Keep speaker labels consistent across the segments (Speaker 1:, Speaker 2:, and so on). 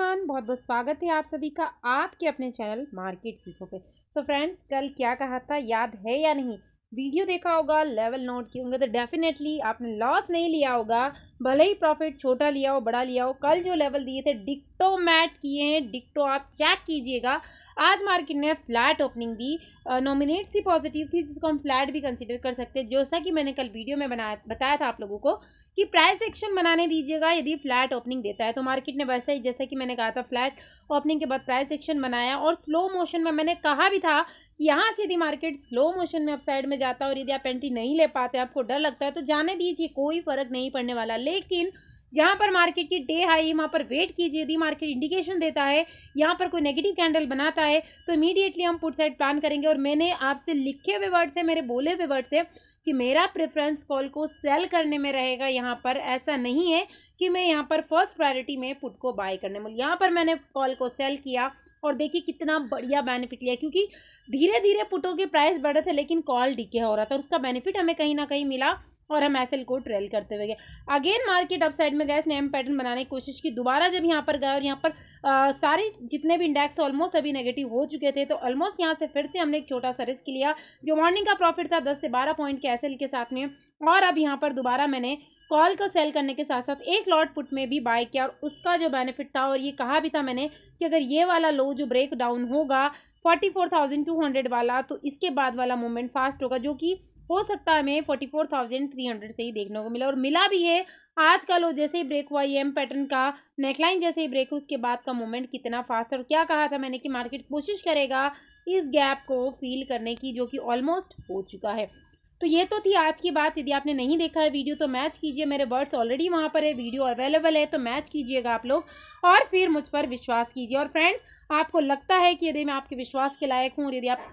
Speaker 1: Everyone, बहुत बहुत स्वागत है आप सभी का आपके अपने चैनल मार्केट सीखो पे। तो फ्रेंड्स, कल क्या कहा था याद है या नहीं? वीडियो देखा होगा, लेवल नोट किए होंगे तो डेफिनेटली आपने लॉस नहीं लिया होगा। भले ही प्रॉफिट छोटा लिया हो बड़ा लिया हो, कल जो लेवल दिए थे डिक्टो मैट किए हैं, डिक्टो आप चेक कीजिएगा। आज मार्केट ने फ्लैट ओपनिंग दी, नॉमिनेट सी पॉजिटिव थी जिसको हम फ्लैट भी कंसीडर कर सकते हैं। जैसा कि मैंने कल वीडियो में बताया था आप लोगों को कि प्राइस एक्शन बनाने दीजिएगा यदि फ्लैट ओपनिंग देता है, तो मार्केट ने वैसा ही जैसा कि मैंने कहा था फ्लैट ओपनिंग के बाद प्राइस एक्शन बनाया। और स्लो मोशन में मैंने कहा भी था कि यहाँ से यदि मार्केट स्लो मोशन में अपसाइड में जाता है और यदि आप एंट्री नहीं ले पाते, आपको डर लगता है, तो जाने दीजिए, कोई फर्क नहीं पड़ने वाला। लेकिन जहां पर मार्केट की डे हाई वहां पर वेट कीजिए। यदि मार्केट इंडिकेशन देता है, यहाँ पर कोई नेगेटिव कैंडल बनाता है, तो इमीडिएटली हम पुट साइड प्लान करेंगे। और मैंने आपसे लिखे हुए वर्ड से, मेरे बोले हुए वर्ड से, कि मेरा प्रेफरेंस कॉल को सेल करने में रहेगा। यहाँ पर ऐसा नहीं है कि मैं यहाँ पर फर्स्ट प्रायोरिटी में पुट को बाय करने में, यहाँ पर मैंने कॉल को सेल किया और देखिए कितना बढ़िया बेनिफिट लिया, क्योंकि धीरे धीरे पुटों के प्राइस बढ़े थे लेकिन कॉल डीके हो रहा था और उसका बेनिफिट हमें कहीं ना कहीं मिला और हम एसएल को ट्रेल करते हुए गए। अगेन मार्केट अपसाइड में गए, स्नैम पैटर्न बनाने की कोशिश की। दोबारा जब यहाँ पर गए और यहाँ पर सारे जितने भी इंडेक्स ऑलमोस्ट अभी नेगेटिव हो चुके थे, तो ऑलमोस्ट यहाँ से फिर से हमने एक छोटा सा रिस्क लिया। जो मॉर्निंग का प्रॉफिट था 10 से 12 पॉइंट के एसएल के साथ में, और अब यहाँ पर दोबारा मैंने कॉल को सेल करने के साथ साथ एक लॉट पुट में भी बाय किया और उसका जो बेनिफिट था, और ये कहा भी था मैंने कि अगर ये वाला लो जो ब्रेक डाउन होगा 44,200 वाला, तो इसके बाद वाला मूवमेंट फास्ट होगा, जो कि हो सकता है हमें 44,300 से ही देखने को मिला और मिला भी है। आज का लो जैसे ही ब्रेक हुआ, ये एम पैटर्न का नेकलाइन जैसे ही ब्रेक हुआ, उसके बाद का मूवमेंट कितना फास्ट है। और क्या कहा था मैंने कि मार्केट कोशिश करेगा इस गैप को फील करने की, जो कि ऑलमोस्ट हो चुका है। तो ये तो थी आज की बात। यदि आपने नहीं देखा है वीडियो तो मैच कीजिए, मेरे वर्ड्स ऑलरेडी वहाँ पर है, वीडियो अवेलेबल है, तो मैच कीजिएगा आप लोग और फिर मुझ पर विश्वास कीजिए। और फ्रेंड्स, आपको लगता है कि यदि मैं आपके विश्वास के लायक हूँ और यदि आप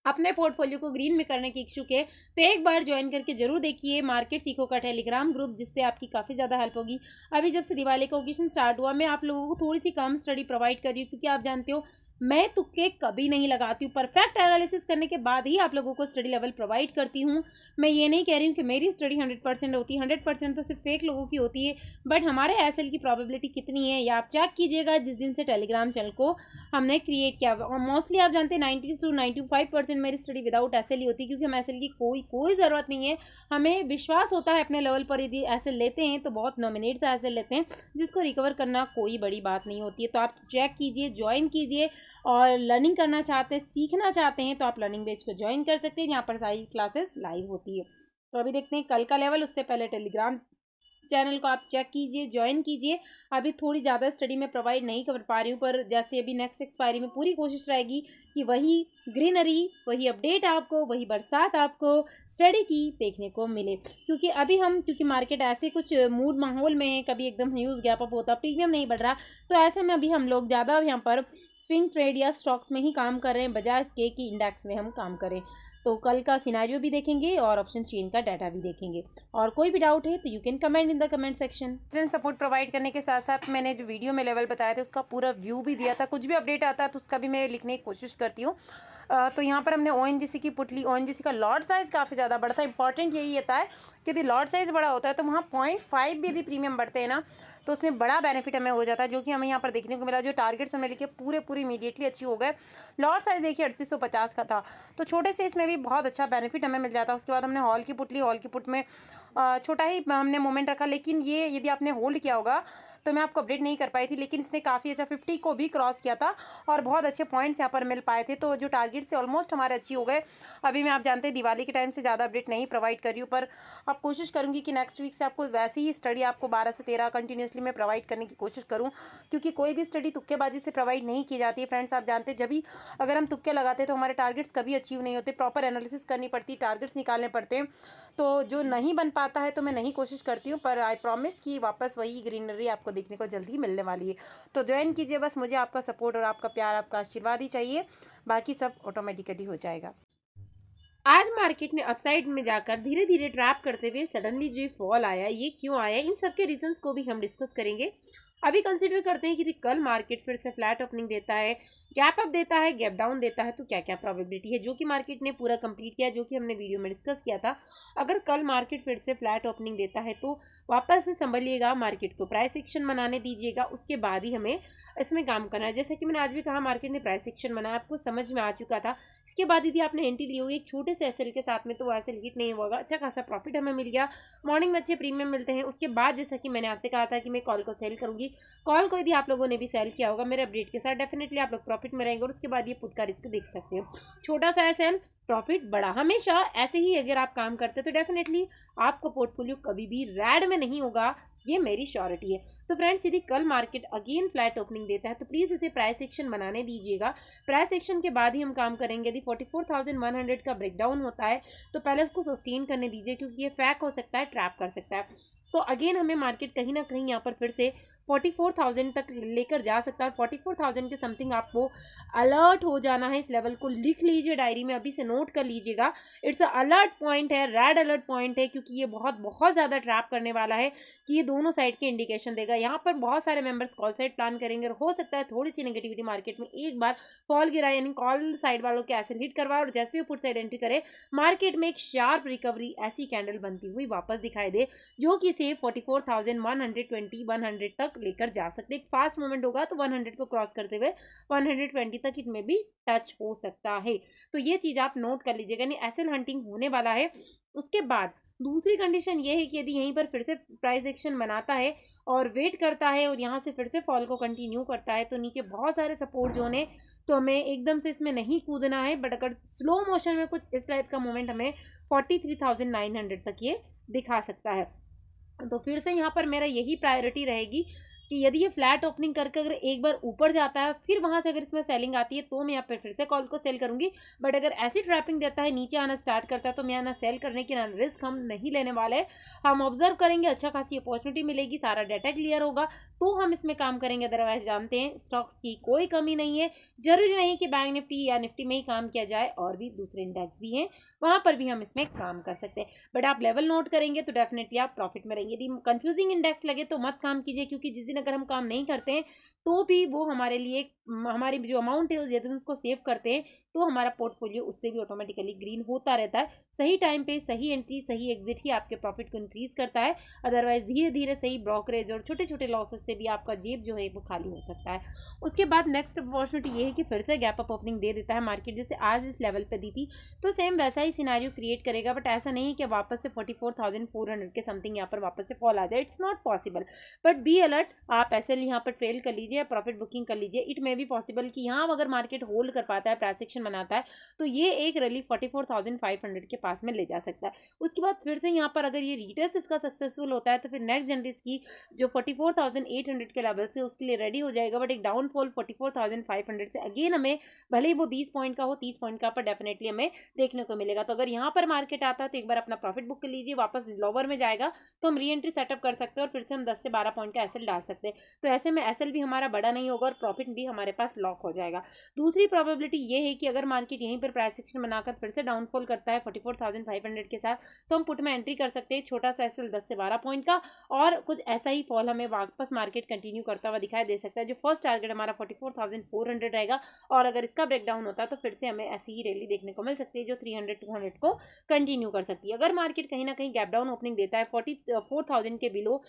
Speaker 1: अपने पोर्टफोलियो को ग्रीन में करने की इच्छुक है, तो एक बार ज्वाइन करके जरूर देखिए मार्केट सीखो का टेलीग्राम ग्रुप, जिससे आपकी काफ़ी ज़्यादा हेल्प होगी। अभी जब से दिवाली का ओकेजन स्टार्ट हुआ, मैं आप लोगों को थोड़ी सी कम स्टडी प्रोवाइड कर रही हूँ, क्योंकि आप जानते हो मैं तुक्के कभी नहीं लगाती हूँ। परफेक्ट एनालिसिस करने के बाद ही आप लोगों को स्टडी लेवल प्रोवाइड करती हूँ। मैं ये नहीं कह रही हूँ कि मेरी स्टडी 100% होती है, 100% तो सिर्फ फेक लोगों की होती है, बट हमारे एसएल की प्रोबेबिलिटी कितनी है ये आप चेक कीजिएगा। जिस दिन से टेलीग्राम चैनल को हमने क्रिएट किया, मोस्टली आप जानते हैं 90 to 95% मेरी स्टडी विदाउट एसएल ही होती है, क्योंकि हम एसएल की कोई ज़रूरत नहीं है। हमें विश्वास होता है अपने लेवल पर, यदि एसएल लेते हैं तो बहुत नॉमिनेट से एसएल लेते हैं, जिसको रिकवर करना कोई बड़ी बात नहीं होती है। तो आप चेक कीजिए, ज्वाइन कीजिए, और लर्निंग करना चाहते हैं, सीखना चाहते हैं, तो आप लर्निंग बैच को ज्वाइन कर सकते हैं, यहाँ पर सारी क्लासेस लाइव होती है। तो अभी देखते हैं कल का लेवल, उससे पहले टेलीग्राम चैनल को आप चेक कीजिए, ज्वाइन कीजिए। अभी थोड़ी ज़्यादा स्टडी में प्रोवाइड नहीं कर पा रही हूँ, पर जैसे अभी नेक्स्ट एक्सपायरी में पूरी कोशिश रहेगी कि वही ग्रीनरी, वही अपडेट आपको, वही बरसात आपको स्टडी की देखने को मिले। क्योंकि मार्केट ऐसे कुछ मूड माहौल में है, कभी एकदम ह्यूज गैप अप होता, प्रीमियम नहीं बढ़ रहा, तो ऐसे में अभी हम लोग ज़्यादा यहाँ पर स्विंग ट्रेड या स्टॉक्स में ही काम कर रहे हैं, बजाय इसके कि इंडेक्स में हम काम करें। तो कल का सिनेरियो भी देखेंगे और ऑप्शन चेन का डाटा भी देखेंगे। और कोई भी डाउट है तो you can comment in the comment section. Support provide करने के साथ साथ मैंने जो वीडियो में लेवल बताया था उसका पूरा व्यू भी दिया था। कुछ भी अपडेट आता है तो उसका भी मैं लिखने की कोशिश करती हूँ। तो यहाँ पर हमने ओएनजीसी की पुट ली। ओएनजीसी का लॉट साइज़ काफ़ी ज़्यादा बड़ा था। इंपॉर्टेंट यही होता है कि यदि लॉट साइज़ बड़ा होता है तो वहाँ 0.5 भी यदि प्रीमियम बढ़ते हैं ना, तो उसमें बड़ा बेनिफिट हमें हो जाता है, जो कि हमें यहाँ पर देखने को मिला। जो टारगेट्स हमने लिखे पूरे इमीडिएटली अचीव हो गए। लॉट साइज़ देखिए 3850 का था, तो छोटे से इसमें भी बहुत अच्छा बेनिफिट हमें मिल जाता है। उसके बाद हमने हॉल की पुट ली। हॉल की पुट में छोटा ही हमने मोमेंट रखा, लेकिन ये यदि आपने होल्ड किया होगा तो मैं आपको अपडेट नहीं कर पाई थी, लेकिन इसने काफ़ी अच्छा 50 को भी क्रॉस किया था और बहुत अच्छे पॉइंट्स यहाँ पर मिल पाए थे। तो जो टारगेट से ऑलमोस्ट हमारे अचीव हो गए। अभी मैं आप जानते हैं दिवाली के टाइम से ज़्यादा अपडेट नहीं प्रोवाइड कर रही हूँ, पर अब कोशिश करूँगी कि नेक्स्ट वीक से आपको वैसे ही स्टडी आपको 12 से 13 कंटिन्यूसली मैं प्रोवाइड करने की कोशिश करूँ, क्योंकि कोई भी स्टडी तुक्केबाजी से प्रोवाइड नहीं की जाती है। फ्रेंड्स, आप जानते हैं जब भी अगर हम तुक्के लगाते हैं तो हमारे टारगेट्स कभी अचीव नहीं होते। प्रॉपर एनालिसिस करनी पड़ती, टारगेट्स निकालने पड़ते हैं, तो जो नहीं बन पाता है तो मैं नहीं कोशिश करती हूँ, पर आई प्रॉमिस कि वापस वही ग्रीनरी आपको देखने को जल्दी मिलने वाली है। तो ज्वाइन कीजिए, बस मुझे आपका सपोर्ट और आपका प्यार, आपका आशीर्वाद ही चाहिए, बाकी सब ऑटोमेटिकली हो जाएगा। आज मार्केट ने अपसाइड में जाकर धीरे धीरे ट्रैप करते हुए सडनली जो फॉल आया, ये क्यों आया, इन सब के रीजंस को भी हम डिस्कस करेंगे। अभी कंसिडर करते हैं कि कल मार्केट फिर से फ्लैट ओपनिंग देता है, गैप अप देता है, गैप डाउन देता है, तो क्या क्या प्रोबेबिलिटी है, जो कि मार्केट ने पूरा कंप्लीट किया, जो कि हमने वीडियो में डिस्कस किया था। अगर कल मार्केट फिर से फ्लैट ओपनिंग देता है तो वापस से संभलिएगा, मार्केट को प्राइस एक्शन बनाने दीजिएगा, उसके बाद ही हमें इसमें काम करना है। जैसे कि मैंने आज भी कहा, मार्केट ने प्राइस एक्शन बनाया, आपको समझ में आ चुका था। इसके बाद यदि आपने एंट्री ली होगी एक छोटे से एसएल के साथ में, तो वो एसएल हिट नहीं होगा, अच्छा खासा प्रॉफिट हमें मिल गया, मॉर्निंग में अच्छे प्रीमियम मिलते हैं। उसके बाद जैसा कि मैंने आपसे कहा था कि मैं कॉल को सेल करूंगी, कॉल को यदि आप लोगों ने भी सेल किया होगा मेरे अपडेट के साथ, डेफिनेटली आप लोग प्रॉफिट में रहेंगे, और उसके बाद ये पुट का रिस्क देख सकते हो, छोटा सा है सेल, प्रॉफिट बड़ा। हमेशा ऐसे ही अगर आप काम करते हैं तो डेफिनेटली आपको पोर्टफोलियो कभी भी रेड में नहीं होगा, ये मेरी श्योरिटी है। तो फ्रेंड्स, यदि कल मार्केट अगेन फ्लैट ओपनिंग देता है तो प्लीज इसे प्राइस एक्शन बनाने दीजिएगा, प्राइस एक्शन के बाद ही हम काम करेंगे। यदि 44,100 का ब्रेकडाउन होता है तो पहले उसको सस्टेन करने दीजिए, क्योंकि ये फैक हो सकता है, ट्रैप कर सकता है। तो अगेन हमें मार्केट कहीं ना कहीं यहाँ पर फिर से 44,000 तक लेकर जा सकता है। 44,000 के समथिंग आपको अलर्ट हो जाना है, इस लेवल को लिख लीजिए डायरी में, अभी से नोट कर लीजिएगा। इट्स अलर्ट पॉइंट है, रेड अलर्ट पॉइंट है, क्योंकि ये बहुत बहुत ज़्यादा ट्रैप करने वाला है, कि ये दोनों साइड के इंडिकेशन देगा। यहाँ पर बहुत सारे मेंबर्स कॉल साइड प्लान करेंगे, और हो सकता है थोड़ी सी नेगेटिविटी मार्केट में एक बार फॉल गिरा, यानी कॉल साइड वालों के ऐसे हिट करवाए, और जैसे ही पुट साइड एंट्री करे मार्केट में एक शार्प रिकवरी ऐसी कैंडल बनती हुई वापस दिखाई दे, जो कि से 44,120 100 तक लेकर जा सकते। एक फास्ट मूवमेंट होगा तो 100 को क्रॉस करते हुए 120 तक इट में भी टच हो सकता है। तो ये चीज आप नोट कर लीजिएगा, यानी एसएल हंटिंग होने वाला है। उसके बाद दूसरी कंडीशन ये है कि यदि यहीं पर फिर से प्राइस एक्शन बनाता है और वेट करता है, और यहाँ से फिर से फॉल को कंटिन्यू करता है, तो नीचे बहुत सारे सपोर्ट जोन है, तो हमें एकदम से इसमें नहीं कूदना है। बट अगर स्लो मोशन में कुछ इस टाइप का मूवमेंट हमें 43,900 तक ये दिखा सकता है, तो फिर से यहाँ पर मेरा यही प्रायोरिटी रहेगी कि यदि ये फ्लैट ओपनिंग करके अगर एक बार ऊपर जाता है, फिर वहां से अगर इसमें सेलिंग आती है, तो मैं यहाँ पर फिर से कॉल को सेल करूंगी। बट अगर ऐसी ट्रैपिंग देता है, नीचे आना स्टार्ट करता है, तो मैं ना सेल करने की ना रिस्क हम नहीं लेने वाले। हम ऑब्जर्व करेंगे, अच्छा खासी अपॉर्चुनिटी मिलेगी, सारा डाटा क्लियर होगा, तो हम इसमें काम करेंगे। अदरवाइज जानते हैं स्टॉक्स की कोई कमी नहीं है, जरूरी नहीं कि बैंक निफ्टी या निफ्टी में ही काम किया जाए, और भी दूसरे इंडेक्स भी हैं, वहां पर भी हम इसमें काम कर सकते हैं। बट आप लेवल नोट करेंगे तो डेफिनेटली आप प्रॉफिट में रहेंगे। यदि कंफ्यूजिंग इंडेक्स लगे तो मत काम कीजिए, क्योंकि जिस दिन अगर हम काम नहीं करते हैं तो भी वो हमारे लिए, हमारी जो अमाउंट है यदि हम उसको सेव करते हैं, तो हमारा पोर्टफोलियो उससे भी ऑटोमेटिकली ग्रीन होता रहता है। सही टाइम पे सही एंट्री सही एग्जिट ही आपके प्रॉफिट को इंक्रीज करता है। अदरवाइज धीरे धीरे सही ब्रोकरेज और छोटे छोटे लॉसेस से भी आपका जेब जो है वो खाली हो सकता है। उसके बाद नेक्स्ट अपॉर्चुनिटी ये है कि फिर से गैप अप ओपनिंग दे देता है मार्केट, जैसे आज इस लेवल पे दी थी, तो सेम वैसा ही सिनारियो क्रिएट करेगा। बट ऐसा नहीं कि वापस से 44,400 के समथिंग यहाँ पर वापस से फॉल आ जाए, it's not possible. But be alert, आप एसएल यहाँ पर ट्रेल कर लीजिए, प्रॉफिट बुकिंग कर लीजिए। इट मे बी पॉसिबल कि यहाँ अगर मार्केट होल्ड कर पाता है, प्राइस एक्शन बनाता है, तो ये एक रैली 44,500 के पास में ले जा सकता है। उसके बाद फिर से यहाँ पर अगर ये रिटेल्स इसका सक्सेसफुल होता है, तो फिर नेक्स्ट जनरेट की जो 44,800 के लेवल से उसके लिए रेडी हो जाएगा। बट एक डाउनफॉल 44,500 से अगेन हमें, भले ही वो 20 पॉइंट का हो 30 पॉइंट का, पर डेफिनेटली हमें देखने को मिलेगा। तो अगर यहाँ पर मार्केट आता है तो एक बार अपना प्रॉफिट बुक कर लीजिए, वापस लोअर में जाएगा तो हम री एंट्री सेटअप कर सकते हैं, और फिर से हम 10 से 12 पॉइंट का एसएल डाल सकते हैं। तो ऐसे में एसएल भी हमारा बड़ा नहीं होगा, और प्रॉफिट भी हमारे पास लॉक हो जाएगा। दूसरी प्रोबेबिलिटी ये है कि अगर मार्केट यहीं पर प्राइस एक्शन बनाकर फिर से डाउनफॉल करता है 44,500 के साथ, तो हम पुट में एंट्री कर सकते हैं, छोटा सा एसएल 10 से 12 पॉइंट का, और कुछ ऐसा ही फॉल हमें वापस मार्केट कंटिन्यू करता हुआ दिखाई दे सकता है। जो फर्स्ट टारगेट हमारा 44,400 रहेगा, और अगर इसका ब्रेकडाउन होता है तो फिर से हमें ऐसी ही रैली देखने को मिल सकती है, जो 300-200 को कंटिन्यू कर सकती है। अगर मार्केट कहीं ना कहीं गैप डाउन ओपनिंग देता है 44,000 के बिलो,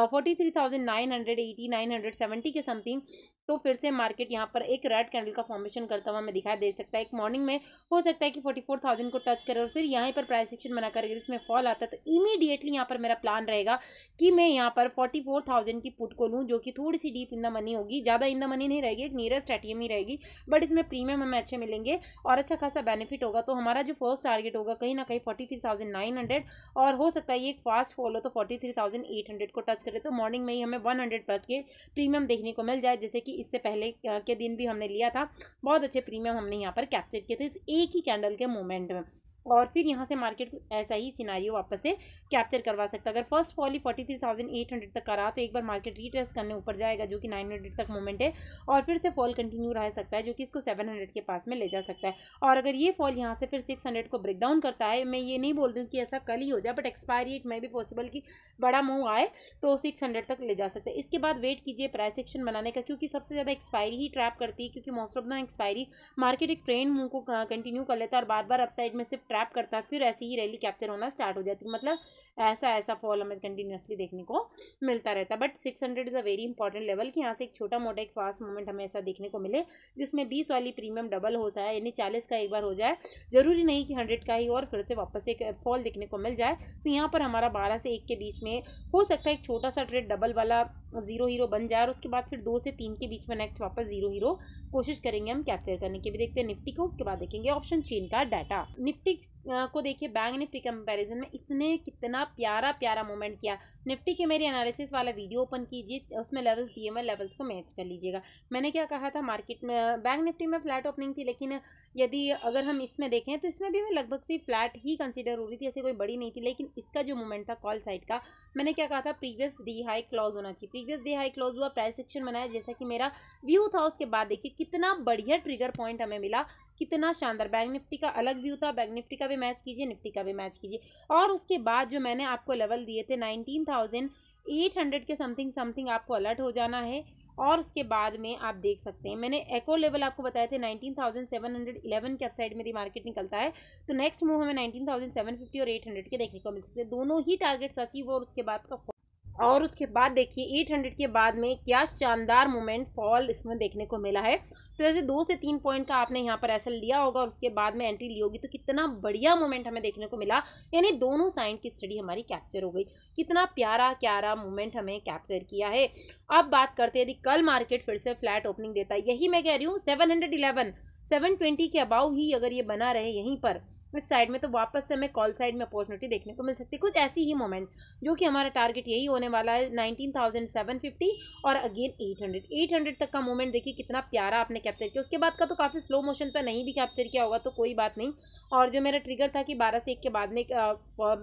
Speaker 1: 43,980 970 के समथिंग, तो फिर से मार्केट यहाँ पर एक रेड कैंडल का फॉर्मेशन करता हुआ हमें दिखाई दे सकता है। एक मॉर्निंग में हो सकता है कि 44,000 को टच करे, और फिर यहाँ पर प्राइस एक्शन बनाकर अगर इसमें फॉल आता है, तो इमीडिएटली यहाँ पर मेरा प्लान रहेगा कि मैं यहाँ पर 44,000 की पुट को लूँ, जो कि थोड़ी सी डीप इन द मनी होगी, ज़्यादा इन द मनी नहीं रहेगी, एक नियरेस्ट एटीएम ही रहेगी, बट इसमें प्रीमियम हमें अच्छे मिलेंगे और अच्छा खासा बेनिफिट होगा। तो हमारा जो फर्स्ट टारगेट होगा कहीं ना कहीं 43,900, और हो सकता है ये एक फास्ट फॉल हो तो 43,800 को टच करे, तो मॉर्निंग में ही हमें 100 प्लस के प्रीमियम देखने को मिल जाए, जैसे कि इससे पहले के दिन भी हमने लिया था। बहुत अच्छे प्रीमियम हमने यहाँ पर कैप्चर किए थे इस एक ही कैंडल के मोमेंट में। और फिर यहाँ से मार्केट ऐसा ही सिनारियो वापस से कैप्चर करवा सकता है। अगर फर्स्ट फॉल ही 43,800 तक करा तो एक बार मार्केट रीटेस्ट करने ऊपर जाएगा, जो कि 900 तक मूवमेंट है, और फिर से फॉल कंटिन्यू रह सकता है, जो कि इसको 700 के पास में ले जा सकता है। और अगर ये फॉल यहाँ से फिर 600 को ब्रेक डाउन करता है, मैं ये नहीं बोल दूँ कि ऐसा कल ही हो जाए, बट एक्सपायरी इट में भी पॉसिबल कि बड़ा मूव आए तो 600 तक ले जा सकते हैं। इसके बाद वेट कीजिए प्राइस एक्शन बनाने का, क्योंकि सबसे ज़्यादा एक्सपायरी ही ट्रैप करती है, क्योंकि most of the expiry market एक ट्रेंड मूव को कंटिन्यू कर लेता है और बार बार अपसाइड में सिर्फ ट्रैप करता है, फिर ऐसी ही रैली कैप्चर होना स्टार्ट हो जाती है। मतलब ऐसा फॉल हमें कंटिन्यूसली देखने को मिलता रहता है। But 600 is a very important level कि यहाँ से एक छोटा मोटा एक फास्ट मूवमेंट हमें ऐसा देखने को मिले जिसमें 20 वाली प्रीमियम डबल हो जाए, यानी 40 का एक बार हो जाए, जरूरी नहीं कि 100 का ही और फिर से वापस एक फॉल देखने को मिल जाए। तो यहाँ पर हमारा 12 से 1 के बीच में हो सकता है एक छोटा सा ट्रेड डबल वाला जीरो हीरो बन जाए, और उसके बाद फिर 2 से 3 के बीच में नेक्स्ट वापस जीरो हीरो कोशिश करेंगे हम कैप्चर करने की। भी देखते हैं निफ्टी को, उसके बाद देखेंगे ऑप्शन चेन का डाटा। निफ्टी को देखिए बैंक निफ्टी कंपैरिजन में इसने कितना प्यारा प्यारा मूवमेंट किया। निफ्टी के मेरे एनालिसिस वाला वीडियो ओपन कीजिए, उसमें लेवल्स दिए हुए लेवल्स को मैच कर लीजिएगा। मैंने क्या कहा था, मार्केट में बैंक निफ्टी में फ्लैट ओपनिंग थी, लेकिन यदि अगर हम इसमें देखें तो इसमें भी मैं लगभग से फ्लैट ही कंसीडर हो रही थी, ऐसी कोई बड़ी नहीं थी। लेकिन इसका जो मूवमेंट था कॉल साइड का, मैंने क्या कहा था, प्रीवियस डे हाई क्लोज होना चाहिए। प्रीवियस डे हाई क्लोज हुआ, प्राइस एक्शन बनाया जैसा कि मेरा व्यू था। उसके बाद देखिए कितना बढ़िया ट्रिगर पॉइंट हमें मिला, कितना शानदार। बैंक निफ्टी का अलग व्यू था, बैंक निफ्टी का भी मैच कीजिए, निफ्टी का भी मैच कीजिए। और उसके बाद जो मैंने आपको लेवल दिए थे 19,800 के समथिंग समथिंग आपको अलर्ट हो जाना है। और उसके बाद में आप देख सकते हैं मैंने एको लेवल आपको बताए थे 19,711 के अपसाइड में मार्केट निकलता है, तो नेक्स्ट मूव हमें 19,750 और 800 के देखने को मिल सकते हैं। दोनों ही टारगेट्स अचीव और उसके बाद का, और उसके बाद देखिए 800 के बाद में क्या शानदार मोमेंट फॉल इसमें देखने को मिला है। तो ऐसे 2 से 3 पॉइंट का आपने यहाँ पर ऐसा लिया होगा और उसके बाद में एंट्री ली होगी, तो कितना बढ़िया मोमेंट हमें देखने को मिला। यानी दोनों साइड की स्टडी हमारी कैप्चर हो गई, कितना प्यारा प्यारा मोमेंट हमें कैप्चर किया है। अब बात करते हैं यदि कल मार्केट फिर से फ्लैट ओपनिंग देता है, यही मैं कह रही हूँ 711 720 के अबाउ ही अगर ये बना रहे यहीं पर इस साइड में, तो वापस से हमें कॉल साइड में अपॉर्चुनिटी देखने को मिल सकती है। कुछ ऐसी ही मोमेंट, जो कि हमारा टारगेट यही होने वाला है 19,750 और अगेन 800 तक का मोमेंट। देखिए कितना प्यारा आपने कैप्चर किया। उसके बाद का तो काफ़ी स्लो मोशन था, नहीं भी कैप्चर किया होगा तो कोई बात नहीं। और जो मेरा ट्रिगर था कि 12 से 1 के बाद में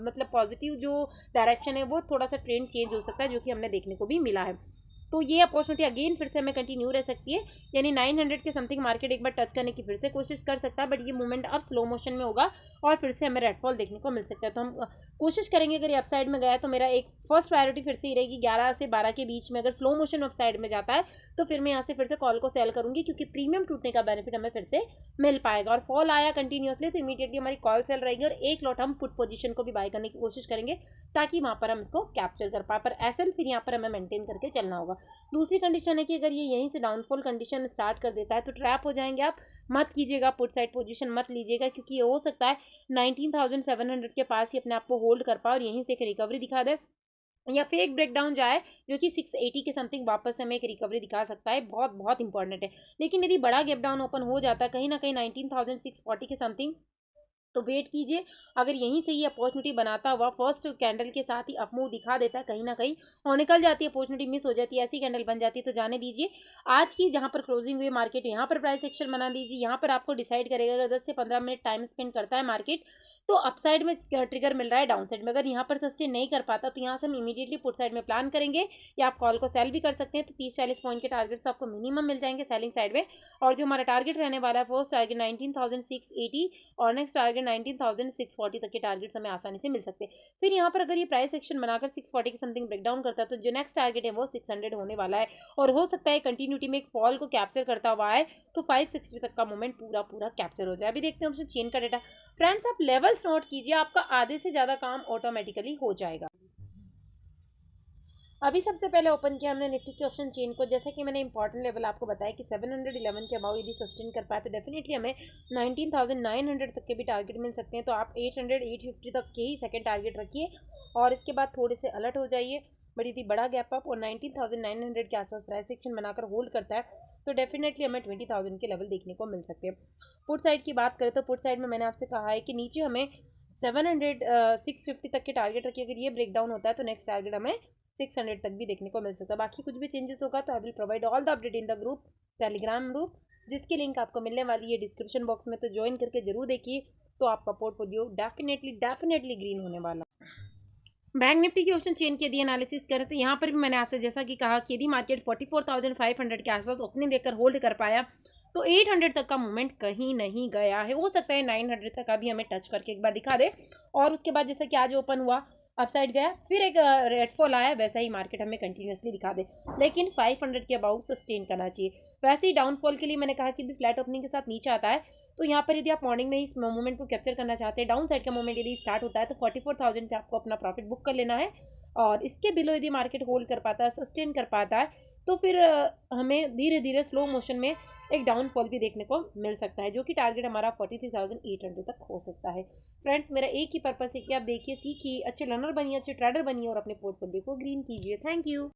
Speaker 1: मतलब पॉजिटिव जो डायरेक्शन है वो थोड़ा सा ट्रेंड चेंज हो सकता है, जो कि हमने देखने को भी मिला है। तो ये अपॉर्चुनिटी अगेन फिर से हमें कंटिन्यू रह सकती है, यानी 900 के समथिंग मार्केट एक बार टच करने की फिर से कोशिश कर सकता है, बट ये मूवमेंट अब स्लो मोशन में होगा और फिर से हमें रेडफॉल देखने को मिल सकता है। तो हम कोशिश करेंगे अगर ये अपसाइड में गया है तो मेरा एक फर्स्ट प्रायोरिटी फिर से ही रहेगी 11 से 12 के बीच में। अगर स्लो मोशन अपसाइड में जाता है तो फिर मैं यहाँ से फिर से कॉल को सेल करूंगी, क्योंकि प्रीमियम टूटने का बेनिफिट हमें फिर से मिल पाएगा। और फॉल आया कंटिन्यूसली तो इमीडिएटली हमारी कॉल सेल रहेगी और एक लॉट हम पुट पोजीशन को भी बाय करने की कोशिश करेंगे, ताकि वहां पर हम इसको कैप्चर कर पाए। पर एसएल फिर यहाँ पर हमें मेंटेन करके चलना होगा। दूसरी कंडीशन है कि अगर ये यहीं से डाउनफॉल कंडीशन स्टार्ट कर देता है तो ट्रैप हो जाएंगे आप, मत कीजिएगा, पुट साइड पोजीशन मत लीजिएगा, क्योंकि ये हो सकता है 19,700 के पास ही अपने आप को होल्ड कर पाए और यहीं से एक रिकवरी दिखा दे, या फिर एक ब्रेकडाउन जाए जो कि 680 के समथिंग वापस हमें एक रिकवरी दिखा सकता है। बहुत बहुत इंपॉर्टेंट है। लेकिन यदि बड़ा गैप डाउन ओपन हो जाता है कहीं ना कहीं 19,640 के समथिंग, तो वेट कीजिए। अगर यहीं से ये अपॉर्चुनिटी बनाता हुआ फर्स्ट कैंडल के साथ ही अपमूव दिखा देता है कहीं ना कहीं और निकल जाती है, अपॉर्चुनिटी मिस हो जाती है, ऐसी कैंडल बन जाती है, तो जाने दीजिए। आज की जहां पर क्लोजिंग हुई मार्केट, यहाँ पर प्राइस एक्शन बना दीजिए। यहाँ पर आपको डिसाइड करेगा, अगर 10 से 15 मिनट टाइम स्पेंड करता है मार्केट तो अपसाइड में ट्रिगर मिल रहा है, डाउन साइड में अगर यहाँ पर सस्टेन नहीं कर पाता तो यहाँ से हम इमीडिएटली पुट साइड में प्लान करेंगे, या आप कॉल को सेल भी कर सकते हैं। तो 30-40 पॉइंट के टारगेट तो आपको मिनिमम मिल जाएंगे सेलिंग साइड में। और जो हमारा टारगेट रहने वाला है फर्स्ट टारगेट 19,680 और नेक्स्ट टारगेट 19,640 तक के टारगेट्स हमें आसानी से मिल सकते हैं। फिर यहाँ पर अगर ये प्राइस एक्शन बनाकर 640 के समथिंग ब्रेकडाउन करता है तो जो नेक्स्ट टारगेट है वो 600 होने वाला है, और हो सकता है कंटिन्यूटी में एक फॉल को कैप्चर करता हुआ है तो 560 तक का मोमेंट पूरा पूरा कैप्चर हो जाए। अभी देखते हैं ऑप्शन चेन का डेटा। फ्रेंड्स आप लेवल्स नोट कीजिए, आपका आधे से ज्यादा काम ऑटोमेटिकली हो जाएगा। अभी सबसे पहले ओपन किया हमने निफ्टी के ऑप्शन चेन को, जैसा कि मैंने इंपॉर्टेंट लेवल आपको बताया कि 711 के अबाउ यदि सस्टेन कर पाए तो डेफिनेटली हमें 19,900 तक के भी टारगेट मिल सकते हैं। तो आप 800-850 तक के ही सेकंड टारगेट रखिए और इसके बाद थोड़े से अलर्ट हो जाइए। बट यदि बड़ा गैप अप और 19,900 के आसपास प्राइस सेक्शन बनाकर होल्ड करता है तो डेफिनेटली हमें 20,000 के लेवल देखने को मिल सकते हैं। पुट साइड की बात करें तो पुट साइड में मैंने आपसे कहा है कि नीचे हमें 650 तक के टारगेट रखिए। अगर ये ब्रेक डाउन होता है तो नेक्स्ट टारगेट हमें 600 तक भी देखने को मिल सकता है। बाकी कुछ भी चेंजेस होगा तो I will provide all the update in the group, Telegram group, जिसकी लिंक आपको मिलने वाली है डिस्क्रिप्शन बॉक्स में, तो ज्वाइन करके जरूर देखिए। तो आपका पोर्टफोलियो डेफिनेटली ग्रीन होने वाला। बैंक निफ्टी की ऑप्शन चेन की यदि एनालिसिस करें तो यहाँ पर भी मैंने आपसे जैसा कि कहा कि यदि मार्केट 44,500 के आसपास ओपनिंग देकर होल्ड कर पाया तो 800 तक का मूवमेंट कहीं नहीं गया है। हो सकता है 900 तक अभी हमें टच करके एक बार दिखा दे, और उसके बाद जैसा कि आज ओपन हुआ अपसाइड गया फिर एक रेड फॉल आया, वैसा ही मार्केट हमें कंटिन्यूसली दिखा दे, लेकिन 500 के अबाउट सस्टेन करना चाहिए। वैसे ही डाउनफॉल के लिए मैंने कहा कि फ्लैट ओपनिंग के साथ नीचे आता है तो यहाँ पर यदि आप मॉर्निंग में इस मोमेंट को कैप्चर करना चाहते हैं, डाउन साइड का मोमेंट यदि स्टार्ट होता है तो 44,000 पे आपको अपना प्रॉफिट बुक कर लेना है, और इसके बिलो यदि मार्केट होल्ड कर पाता है, सस्टेन कर पाता है, तो फिर हमें धीरे धीरे स्लो मोशन में एक डाउनफॉल भी देखने को मिल सकता है, जो कि टारगेट हमारा 43,800 तक हो सकता है। फ्रेंड्स, मेरा एक ही पर्पस है कि आप देखिए, सीखिए, अच्छे लर्नर बनिए, अच्छे ट्रेडर बनिए और अपने पोर्टफोलियो को ग्रीन कीजिए। Thank you.